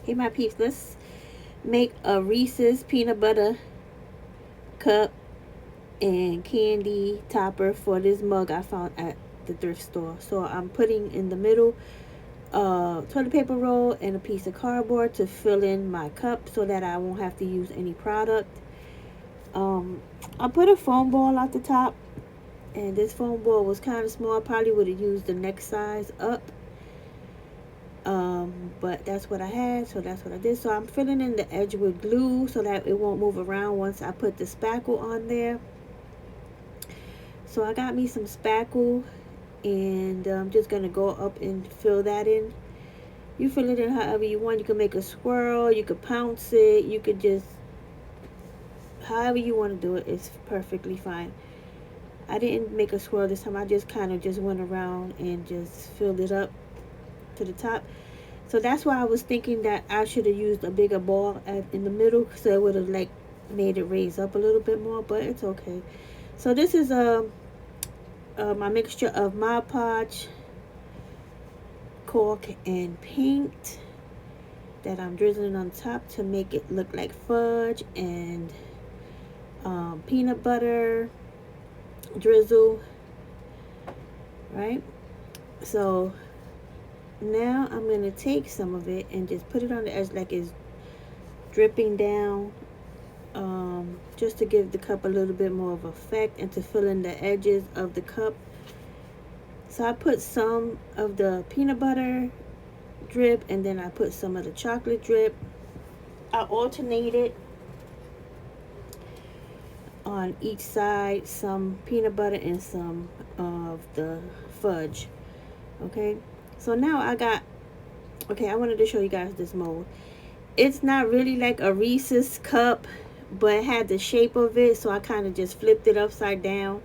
Hey my peeps, let's make a Reese's peanut butter cup and candy topper for this mug I found at the thrift store. So I'm putting in the middle toilet paper roll and a piece of cardboard to fill in my cup so that I won't have to use any product. Um, I put a foam ball at the top, and this foam ball was kind of small. I probably would have used the next size up. But that's what I had, so that's what I did. So I'm filling in the edge with glue so that it won't move around once I put the spackle on there. So I got me some spackle, and I'm just gonna go up and fill that in. You fill it in however you want. You can make a swirl, you could pounce it, you could just however you want to do it. It's perfectly fine. I didn't make a swirl this time. I just kind of just went around and just filled it up to the top. So that's why I was thinking that I should have used a bigger ball in the middle, so it would have like made it raise up a little bit more, but it's okay. So this is my mixture of Mod Podge, cork, and paint that I'm drizzling on top to make it look like fudge, and peanut butter drizzle, right? So now I'm going to take some of it and just put it on the edge like it's dripping down, just to give the cup a little bit more of effect and to fill in the edges of the cup. So I put some of the peanut butter drip, and then I put some of the chocolate drip. I alternated on each side, some peanut butter and some of the fudge. Okay, so now I wanted to show you guys this mold. It's not really like a Reese's cup, but it had the shape of it, so I kind of just flipped it upside down.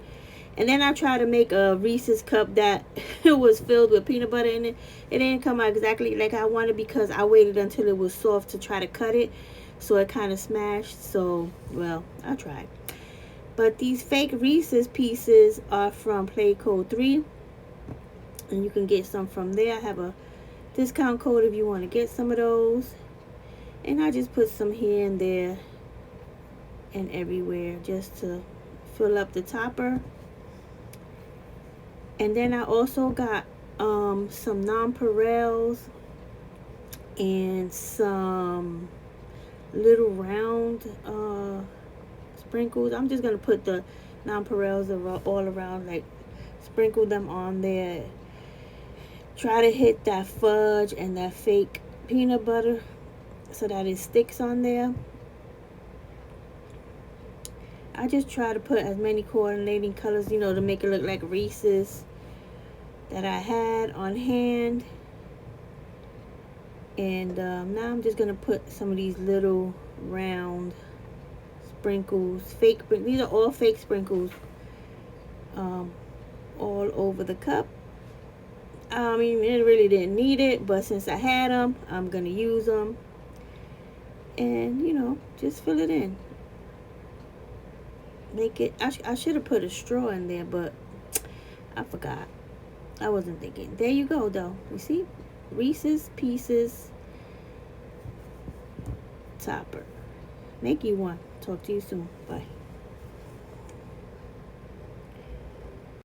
And then I tried to make a Reese's cup that was filled with peanut butter in it. It didn't come out exactly like I wanted because I waited until it was soft to try to cut it, so it kind of smashed. So, well, I tried. But these fake Reese's pieces are from Play Code 3, and you can get some from there. I have a discount code if you want to get some of those. And I just put some here and there and everywhere just to fill up the topper. And then I also got some nonpareils and some little round sprinkles. I'm just gonna put the nonpareils all around, like sprinkle them on there. Try to hit that fudge and that fake peanut butter so that it sticks on there. I just try to put as many coordinating colors, to make it look like Reese's that I had on hand. And now I'm just going to put some of these little round sprinkles, these are all fake sprinkles, all over the cup. I mean, it really didn't need it, but since I had them, I'm going to use them. And, just fill it in. Make it, I should have put a straw in there, but I forgot. I wasn't thinking. There you go, though. You see? Reese's Pieces topper. Make you one. Talk to you soon. Bye.